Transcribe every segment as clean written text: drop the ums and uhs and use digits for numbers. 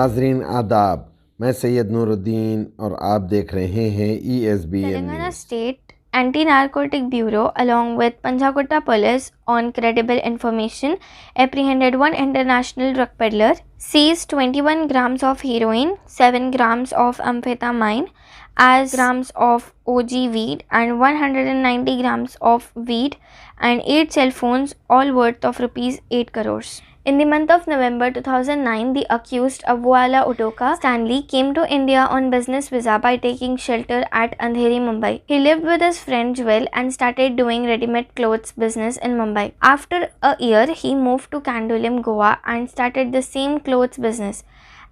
नाजरीन आदाब, मैं सैयद नूरुद्दीन और आप देख रहे हैं ESBN Telangana news. State Anti-Narcotic Bureau, along with Panchakutta Police, on credible information, apprehended one international drug peddler, seized 21 grams of heroin, 7 grams of amphetamine, as grams of OG weed, and 190 grams of weed, and 8 cell phones, all worth of rupees 8 crores. In the month of November 2009, the accused Abuala Udoka Stanley came to India on business visa by taking shelter at Andheri, Mumbai. He lived with his friend Joel and started doing ready-made clothes business in Mumbai. After a year, he moved to Candolim, Goa and started the same clothes business.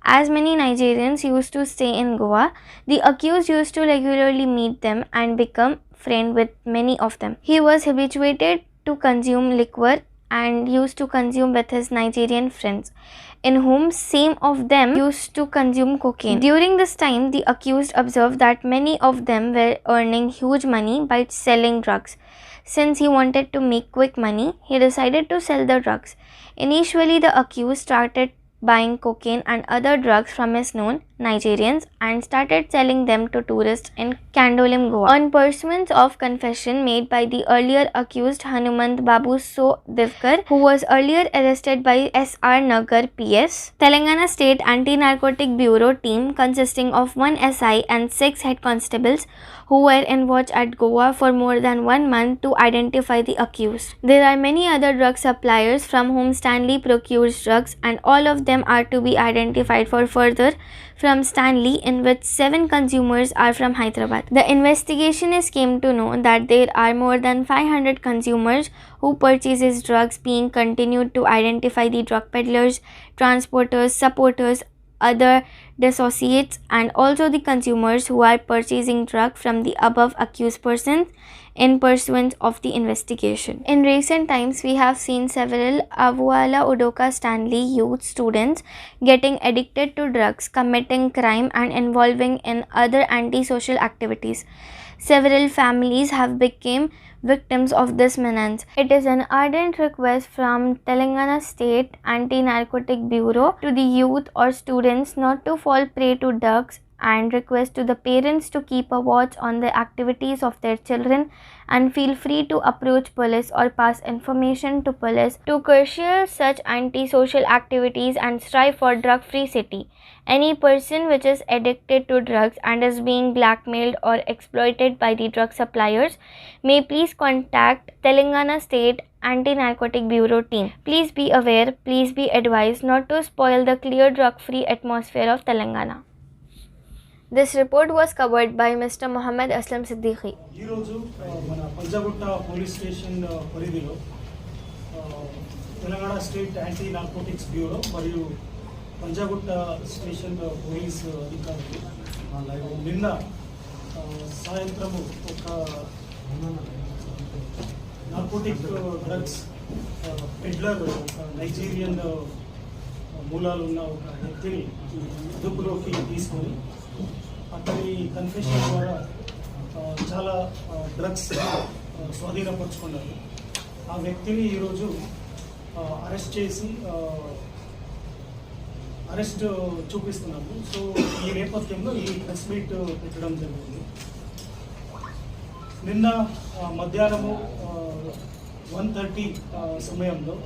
As many Nigerians used to stay in Goa, the accused used to regularly meet them and become friends with many of them. He was habituated to consume liquor and used to consume with his Nigerian friends, in whom some of them used to consume cocaine. During this time, the accused observed that many of them were earning huge money by selling drugs. Since he wanted to make quick money, he decided to sell the drugs. Initially, the accused started buying cocaine and other drugs from his known Nigerians and started selling them to tourists in Candolim, Goa. On pursuance of confession made by the earlier accused Hanumant Babu So Divkar, who was earlier arrested by SR Nagar PS, Telangana State Anti-Narcotic Bureau team consisting of 1 SI and 6 head constables who were in watch at Goa for more than 1 month to identify the accused. There are many other drug suppliers from whom Stanley procures drugs, and all of them are to be identified for further from Stanley, in which 7 consumers are from Hyderabad. The investigationists came to know that there are more than 500 consumers who purchases drugs, being continued to identify the drug peddlers, transporters, supporters, other dissociates, and also the consumers who are purchasing drug from the above accused persons in pursuance of the investigation. In recent times, we have seen several Abuala Udoka Stanley youth students getting addicted to drugs, committing crime, and involving in other antisocial activities. Several families have become victims of this menace. It is an ardent request from Telangana State Anti-Narcotic Bureau to the youth or students not to fall prey to drugs, and request to the parents to keep a watch on the activities of their children and feel free to approach police or pass information to police to curtail such antisocial activities and strive for drug-free city. Any person which is addicted to drugs and is being blackmailed or exploited by the drug suppliers may please contact Telangana State Anti-Narcotic Bureau team. Please be aware, please be advised not to spoil the clear drug-free atmosphere of Telangana. This report was covered by Mr. Mohammed Aslam Siddiqui. ఈరోజు మన Panjagutta police station పరిధిలో Telangana state anti narcotics bureau మరియు Panjagutta station police అధికారులు నిన్న సాయంత్రము ఒక narcotic drugs peddler Nigerian మూలాలు ఉన్న ఒక వ్యక్తిని అదుపులోకి తీసుకొని అతని కన్ఫెషన్ ద్వారా చాలా డ్రగ్స్ స్వాధీనపరుచుకున్నారు. ఆ వ్యక్తిని ఈరోజు అరెస్ట్ చేసి అరెస్ట్ చూపిస్తున్నాము. సో ఈ నేపథ్యంలో ఈ ప్రెస్ మీట్ పెట్టడం జరిగింది. నిన్న మధ్యాహ్నము 1:30 సమయంలో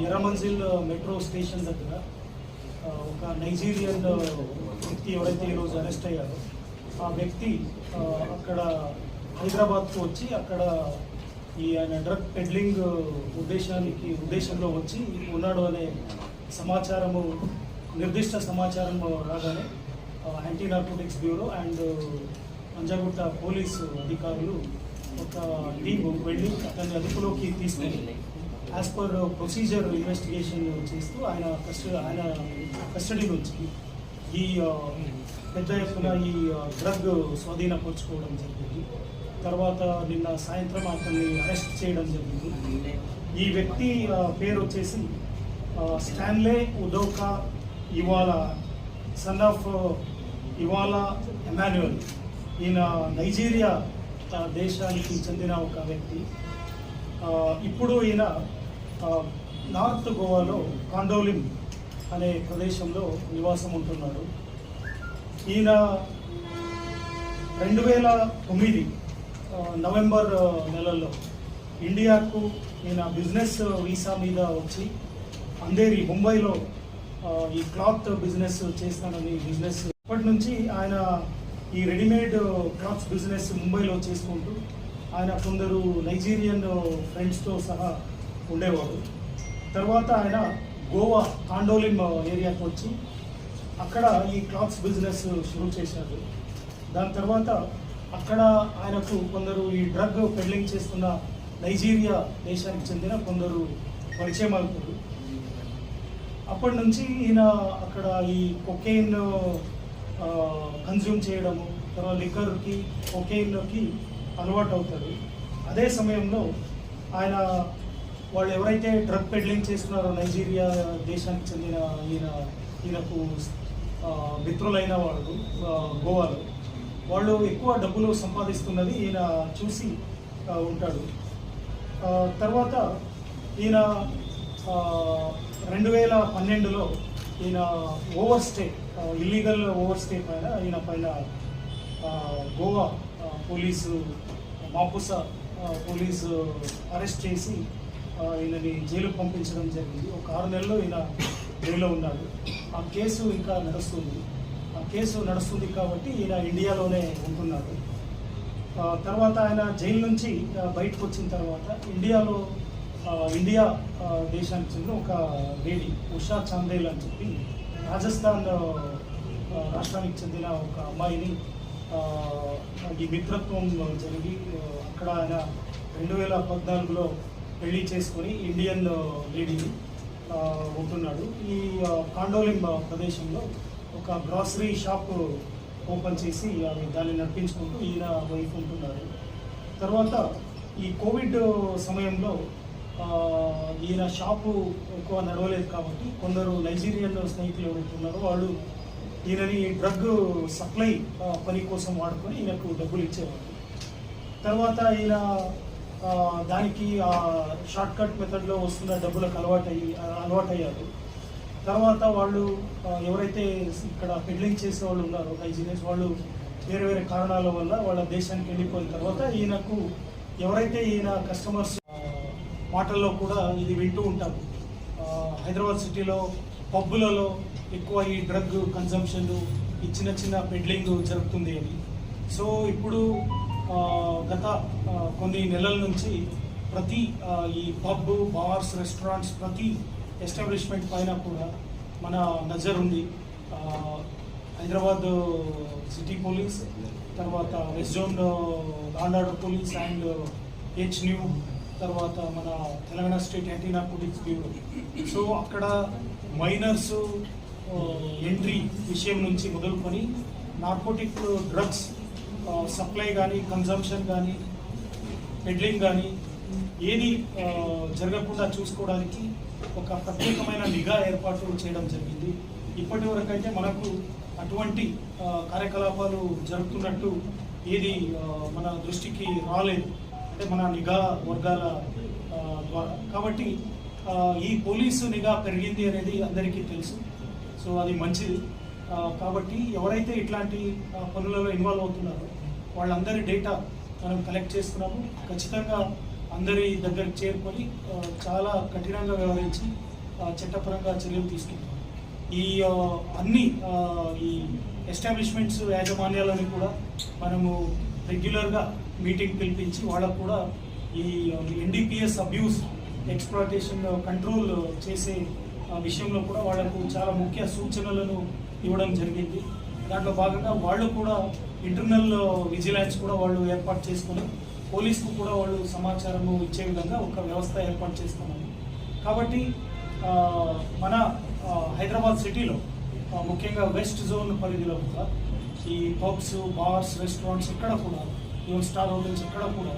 ఎర్రమంజిల్ మెట్రో స్టేషన్ దగ్గర ఒక నైజీరియన్ వ్యక్తి ఎవరైతే ఈరోజు అరెస్ట్ అయ్యారో ఆ వ్యక్తి అక్కడ హైదరాబాద్కు వచ్చి అక్కడ ఆయన డ్రగ్ పెడ్లింగ్ ఉద్దేశంలో వచ్చి ఉన్నాడు అనే సమాచారము, నిర్దిష్ట సమాచారం రాగానే anti narcotics bureau and Panjagutta police అధికారులు ఒక టీము వెళ్ళి అతన్ని అదుపులోకి తీసుకుని యాజ్ పర్ ప్రొసీజర్ ఇన్వెస్టిగేషన్ చేస్తూ ఆయన కస్టడీ నుంచి ఈ పెద్ద ఎత్తున ఈ డ్రగ్ స్వాధీనపరుచుకోవడం జరిగింది. తర్వాత నిన్న సాయంత్రం అతన్ని అరెస్ట్ చేయడం జరిగింది. ఈ వ్యక్తి పేరు వచ్చేసి స్టాన్లే ఉడోకా ఇవాలా, సన్ ఆఫ్ ఇవాలా ఎమాన్యుయల్. ఈయన నైజీరియా దేశానికి చెందిన ఒక వ్యక్తి. ఇప్పుడు ఈయన నార్త్ గోవాలో కాండోలిం అనే ప్రదేశంలో నివాసం ఉంటున్నాడు. ఈయన 2009 నవంబర్ నెలలో ఇండియాకు ఈయన బిజినెస్ వీసా మీద వచ్చి అంధేరి ముంబైలో ఈ క్లాత్ బిజినెస్ చేస్తానని బిజినెస్ ఇప్పటి నుంచి ఆయన ఈ రెడీమేడ్ క్లాత్స్ బిజినెస్ ముంబైలో చేసుకుంటూ ఆయన కొందరు నైజీరియన్ ఫ్రెండ్స్తో సహా ఉండేవాడు. తర్వాత ఆయన గోవా కాండోలిమ్ ఏరియాకి వచ్చి అక్కడ ఈ క్లాత్స్ బిజినెస్ షురూ చేశారు. దాని తర్వాత అక్కడ ఆయనకు కొందరు ఈ డ్రగ్ పెడ్లింగ్ చేస్తున్న నైజీరియా దేశానికి చెందిన కొందరు పరిచయం అవుతారు. అప్పటి నుంచి ఈయన అక్కడ ఈ కొకెయిన్ కన్జ్యూమ్ చేయడము, తర్వాత లిక్కర్కి కొకెయిన్కి అలవాటు అవుతారు. అదే సమయంలో ఆయన వాళ్ళు ఎవరైతే డ్రగ్ పెడ్లింగ్ చేస్తున్నారో నైజీరియా దేశానికి చెందిన ఈయనకు మిత్రులైన వాళ్ళు గోవాలో వాళ్ళు ఎక్కువ డబ్బులు సంపాదిస్తున్నది ఈయన చూసి ఉంటాడు. తర్వాత ఈయన 2012లో ఈయన ఓవర్స్టే ఇల్లీగల్ ఓవర్స్టే పైన గోవా పోలీసు మాపుసా పోలీసు అరెస్ట్ చేసి ఈయనని జైలుకు పంపించడం జరిగింది. ఒక 6 నెలలు ఈయన జైల్లో ఉన్నాడు. ఆ కేసు ఇంకా నడుస్తుంది కాబట్టి ఈయన ఇండియాలోనే ఉంటున్నాడు. తర్వాత ఆయన జైలు నుంచి బయటకు వచ్చిన తర్వాత ఇండియా దేశానికి చెందిన ఒక లేడీ ఉషా చాందేల్ అని చెప్పి రాజస్థాన్ రాష్ట్రానికి చెందిన ఒక అమ్మాయిని ఈ మిత్రత్వం జరిగి అక్కడ ఆయన 2014లో పెళ్లి చేసుకొని ఇండియన్ లేడీని ఉంటున్నాడు. ఈ కాండోలిమ్ ప్రదేశంలో ఒక గ్రాసరీ షాప్ ఓపెన్ చేసి దాన్ని నడిపించుకుంటూ ఈయన వైఫ్ ఉంటున్నారు. తర్వాత ఈ కోవిడ్ సమయంలో ఈయన షాపు ఎక్కువ నడవలేదు కాబట్టి కొందరు నైజీరియన్ స్నేహితులు ఎవరైతే ఉన్నారో వాళ్ళు ఈయనని డ్రగ్ సప్లై పని కోసం వాడుకొని ఈయనకు డబ్బులు ఇచ్చేవారు. తర్వాత ఈయన దానికి షార్ట్ కట్ మెథడ్లో వస్తున్న డబ్బులకు అలవాటయ్యారు. తర్వాత వాళ్ళు ఎవరైతే ఇక్కడ పెడ్లింగ్ చేసే వాళ్ళు ఉన్నారో నైజీరియన్స్ వాళ్ళు వేరే కారణాల వల్ల వాళ్ళ దేశానికి వెళ్ళిపోయిన తర్వాత ఈయనకు ఎవరైతే ఈయన కస్టమర్స్ మాటల్లో కూడా ఇది వింటూ ఉంటారు. హైదరాబాద్ సిటీలో పబ్బులలో ఎక్కువ ఈ డ్రగ్ కన్జంప్షన్ ఈ చిన్న పెడ్లింగ్ జరుగుతుంది అని. సో ఇప్పుడు గత కొన్ని నెలల నుంచి ప్రతి ఈ పబ్ బార్స్ రెస్టారెంట్స్ ప్రతి ఎస్టాబ్లిష్మెంట్ పైన కూడా మన నజర్ ఉంది. హైదరాబాద్ సిటీ పోలీస్, తర్వాత west zone law and order police and new, తర్వాత మన Telangana state anti narcotics bureau. So అక్కడ మైనర్స్ ఎంట్రీ విషయం నుంచి మొదలుకొని నార్కోటిక్ డ్రగ్స్ సప్లై కానీ కన్జంప్షన్ కానీ పెడ్లింగ్ కానీ ఏది జరగకుండా చూసుకోవడానికి ఒక ప్రత్యేకమైన నిఘా ఏర్పాటు చేయడం జరిగింది. ఇప్పటి వరకు అయితే మనకు అటువంటి కార్యకలాపాలు జరుగుతున్నట్టు ఏది మన దృష్టికి రాలేదు, అంటే మన నిఘా వర్గాల ద్వారా. కాబట్టి ఈ పోలీసు నిఘా పెరిగింది అనేది అందరికీ తెలుసు. సో అది మంచిది. కాబట్టి ఎవరైతే ఇట్లాంటి పనులలో ఇన్వాల్వ్ అవుతున్నారో వాళ్ళందరి డేటా మనం కలెక్ట్ చేస్తున్నాము. ఖచ్చితంగా అందరి దగ్గరికి చేరుకొని చాలా కఠినంగా వ్యవహరించి చట్టపరంగా చర్యలు తీసుకుంటాం. ఈ అన్ని ఈ ఎస్టాబ్లిష్మెంట్స్ యాజమాన్యాలను కూడా మనము రెగ్యులర్గా మీటింగ్ పిలిపించి వాళ్ళకు కూడా ఈ ఎన్డీపీఎస్ అబ్యూస్ ఎక్స్ప్లాయిటేషన్ కంట్రోల్ చేసే విషయంలో కూడా వాళ్లకు చాలా ముఖ్య సూచనలను ఇవ్వడం జరిగింది. దాంట్లో భాగంగా వాళ్ళు కూడా ఇంటర్నల్ విజిలెన్స్ కూడా వాళ్ళు ఏర్పాటు చేసుకొని పోలీసుకు కూడా వాళ్ళు సమాచారము ఇచ్చే విధంగా ఒక వ్యవస్థ ఏర్పాటు చేసుకున్నాము. కాబట్టి మన హైదరాబాద్ సిటీలో ముఖ్యంగా వెస్ట్ జోన్ పరిధిలో కూడా ఈ పబ్స్ బార్స్ రెస్టారెంట్స్ ఎక్కడ కూడా ఈవెన్ స్టార్ హోటల్స్ ఎక్కడ కూడా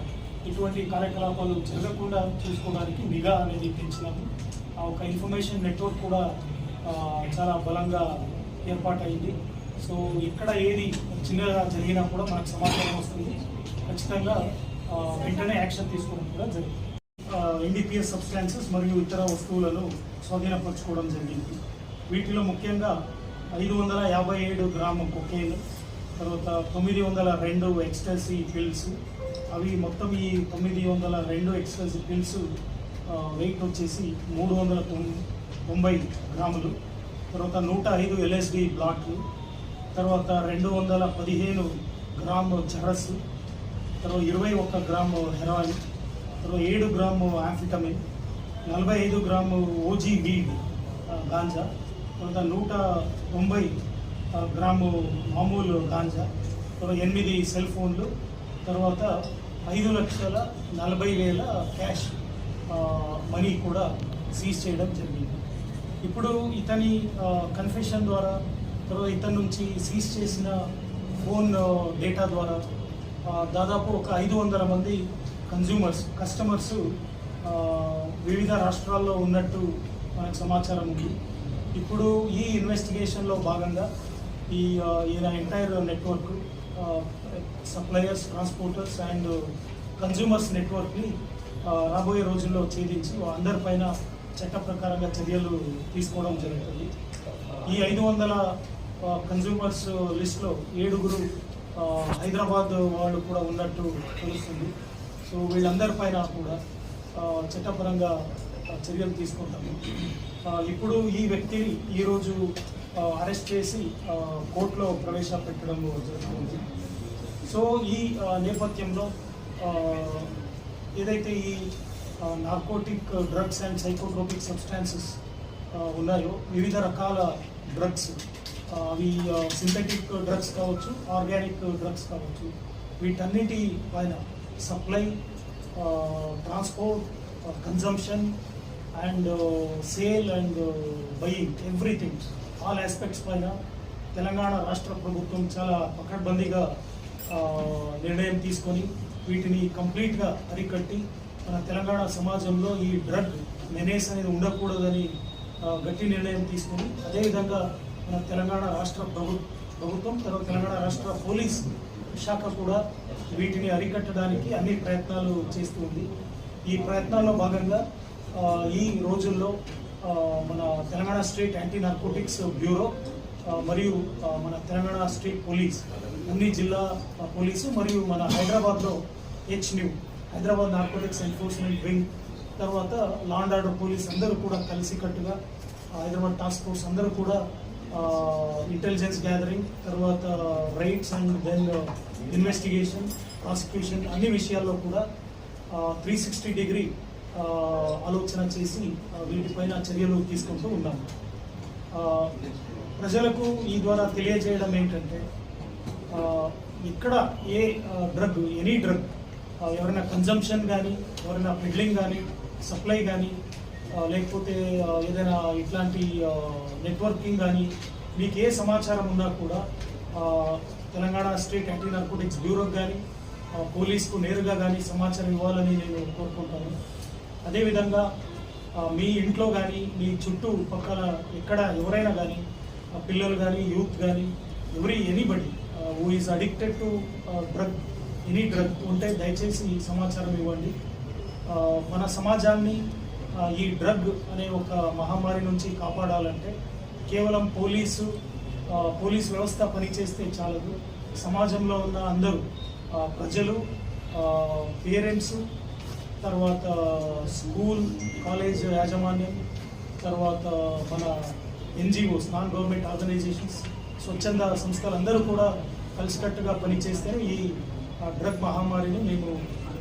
ఇటువంటి కార్యకలాపాలు జరగకుండా చూసుకోవడానికి నిఘా అనేది పెంచినాము. ఒక ఇన్ఫర్మేషన్ నెట్వర్క్ కూడా చాలా బలంగా ఏర్పాటైంది. సో ఇక్కడ ఏది చిన్నగా జరిగినా కూడా మనకు సమాచారం వస్తుంది. ఖచ్చితంగా వెంటనే యాక్షన్ తీసుకోవడం కూడా జరిగింది. ఎన్డీపీఎస్ సబ్స్టాన్సెస్ మరియు ఇతర వస్తువులను స్వాధీనపరచుకోవడం జరిగింది. వీటిలో ముఖ్యంగా 557 గ్రాము కొకేన్, తర్వాత 902 ఎక్స్టసీ పిల్స్. అవి మొత్తం ఈ 902 ఎక్స్టసీ పిల్స్ వెయిట్ వచ్చేసి 390 గ్రాములు. తర్వాత 105 LSD బ్లాట్లు, తర్వాత 215 గ్రాము చరస్, తర్వాత 21 గ్రాము హెరాయిన్, తర్వాత 7 gram amphetamine, 45 gram OG weed ganja, తర్వాత 190 గ్రాము మామూలు గాంజా, తర్వాత 8 సెల్ ఫోన్లు, తర్వాత 5,40,000 క్యాష్ మనీ కూడా సీజ్ చేయడం జరిగింది. ఇప్పుడు ఇతని కన్ఫెషన్ ద్వారా, తర్వాత ఇతని నుంచి సీజ్ చేసిన ఫోన్ డేటా ద్వారా దాదాపు ఒక 500 మంది కస్టమర్స్ వివిధ రాష్ట్రాల్లో ఉన్నట్టు మనకు సమాచారం ఉంది. ఇప్పుడు ఈ ఇన్వెస్టిగేషన్లో భాగంగా ఈయన entire network suppliers, transporters and consumers నెట్వర్క్ని రాబోయే రోజుల్లో ఛేదించి అందరిపైన చట్ట ప్రకారంగా చర్యలు తీసుకోవడం జరుగుతుంది. ఈ 500 కన్జ్యూమర్స్ లిస్ట్లో 7 హైదరాబాద్ వాళ్ళు కూడా ఉన్నట్టు తెలుస్తుంది. సో వీళ్ళందరిపైన కూడా చట్టపరంగా చర్యలు తీసుకుంటాము. ఇప్పుడు ఈ వ్యక్తిని ఈరోజు అరెస్ట్ చేసి కోర్టులో ప్రవేశపెట్టడం జరుగుతుంది. సో ఈ నేపథ్యంలో ఏదైతే ఈ narcotic drugs and psychotropic substances ఉన్నాయో, వివిధ రకాల డ్రగ్స్, అవి సింథటిక్ డ్రగ్స్ కావచ్చు, ఆర్గానిక్ డ్రగ్స్ కావచ్చు, వీటన్నిటి పైన supply, transport, consumption and sale and buying, everything, all aspects పైన తెలంగాణ రాష్ట్ర ప్రభుత్వం చాలా పకడ్బందీగా నిర్ణయం తీసుకొని వీటిని కంప్లీట్గా అరికట్టి మన తెలంగాణ సమాజంలో ఈ డ్రగ్ మెనేస్ అనేది ఉండకూడదని గట్టి నిర్ణయం తీసుకొని, అదేవిధంగా మన తెలంగాణ రాష్ట్ర ప్రభుత్వం, తర్వాత తెలంగాణ రాష్ట్ర పోలీస్ శాఖ కూడా వీటిని అరికట్టడానికి అన్ని ప్రయత్నాలు చేస్తూ ఉంది. ఈ ప్రయత్నాల్లో భాగంగా ఈ రోజుల్లో మన Telangana state anti narcotics bureau మరియు మన తెలంగాణ స్టేట్ పోలీస్, అన్ని జిల్లా పోలీసు మరియు మన హైదరాబాద్లో HNU, Hyderabad narcotics enforcement wing, తర్వాత లా అండ్ ఆర్డర్ పోలీస్ అందరూ కూడా కలిసికట్టుగా, హైదరాబాద్ టాస్క్ ఫోర్స్ అందరూ కూడా ఇంటెలిజెన్స్ గ్యాదరింగ్, తర్వాత raids and then investigation, prosecution, అన్ని విషయాల్లో కూడా 360 డిగ్రీ ఆలోచన చేసి వీటిపైన చర్యలు తీసుకుంటూ ఉన్నాము. ప్రజలకు ఈ ద్వారా తెలియజేయడం ఏంటంటే, ఇక్కడ ఏ డ్రగ్, ఎనీ డ్రగ్, ఎవరైనా కన్జంప్షన్ కానీ, ఎవరైనా పెడ్లింగ్ కానీ, సప్లై కానీ, లేకపోతే ఏదైనా ఇట్లాంటి నెట్వర్కింగ్ కానీ, మీకు ఏ సమాచారం ఉన్నా కూడా తెలంగాణ స్టేట్ యాంటీ నార్కోటిక్స్ బ్యూరోకి కానీ, పోలీస్కు నేరుగా కానీ సమాచారం ఇవ్వాలని నేను కోరుకుంటాను. అదేవిధంగా మీ ఇంట్లో కానీ, మీ చుట్టూ పక్కల ఎక్కడ ఎవరైనా కానీ, పిల్లలు కానీ, యూత్ కానీ, anybody who is addicted to drug, any drug ఉంటే దయచేసి సమాచారం ఇవ్వండి. మన సమాజాన్ని ఈ డ్రగ్ అనే ఒక మహమ్మారి నుంచి కాపాడాలంటే కేవలం పోలీస్ వ్యవస్థ పనిచేస్తే చాలదు. సమాజంలో ఉన్న అందరూ, ప్రజలు, పేరెంట్స్, తర్వాత స్కూల్, కాలేజ్ యాజమాన్యం, తర్వాత మన NGOs, నాన్ గవర్నమెంట్ ఆర్గనైజేషన్స్, స్వచ్ఛంద సంస్థలు అందరూ కూడా కలిసికట్టుగా పనిచేస్తేనే ఈ డ్రగ్ మహమ్మారిని మేము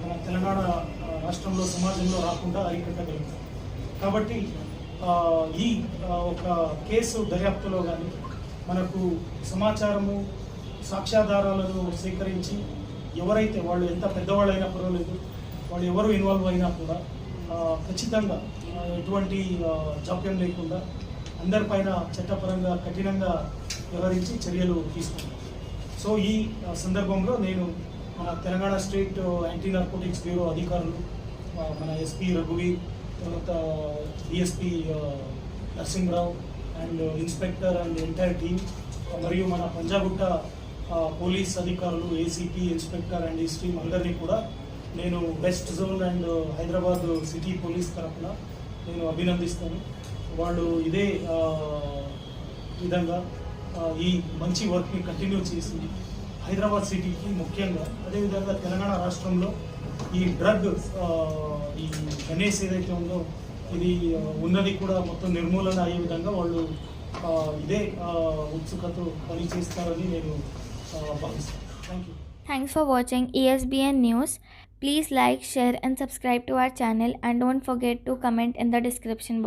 మన తెలంగాణ రాష్ట్రంలో, సమాజంలో రాకుండా అరికట్టగలుగుతాం. కాబట్టి ఈ ఒక కేసు దర్యాప్తులో కానీ మనకు సమాచారము, సాక్ష్యాధారాలను సేకరించి ఎవరైతే వాళ్ళు ఎంత పెద్దవాళ్ళైనా పర్వాలేదు, వాళ్ళు ఎవరు ఇన్వాల్వ్ అయినా కూడా ఖచ్చితంగా ఎటువంటి జాప్యం లేకుండా అందరిపైన చట్టపరంగా కఠినంగా వ్యవహరించి చర్యలు తీసుకుంటాం. సో ఈ సందర్భంలో నేను మన Telangana state anti narcotics bureau అధికారులు, మన SP రఘువీర్, తర్వాత DSP Narasimha Rao and inspector and entire team, మరియు మన పంజాగుట్ట పోలీస్ అధికారులు, ACP, ఇన్స్పెక్టర్ అండ్ ఈ టీమ్ అందరినీ కూడా నేను west zone and Hyderabad city police తరఫున నేను అభినందిస్తాను. వాళ్ళు ఇదే విధంగా ఈ మంచి వర్క్ని కంటిన్యూ చేసి హైదరాబాద్ సిటీకి ముఖ్యంగా అదేవిధంగా తెలంగాణ రాష్ట్రంలో ఈ డ్రగ్ ఈ గణేష్ ఏదైతే ఉందో ఇది ఉన్నది కూడా మొత్తం నిర్మూలన అయ్యే విధంగా వాళ్ళు ఇదే ఉత్సుకతో పనిచేస్తారని నేను భావిస్తాను. Thank you. Thanks for watching ESBN News. Please like, share and subscribe to our channel, and don't forget to comment in the description box.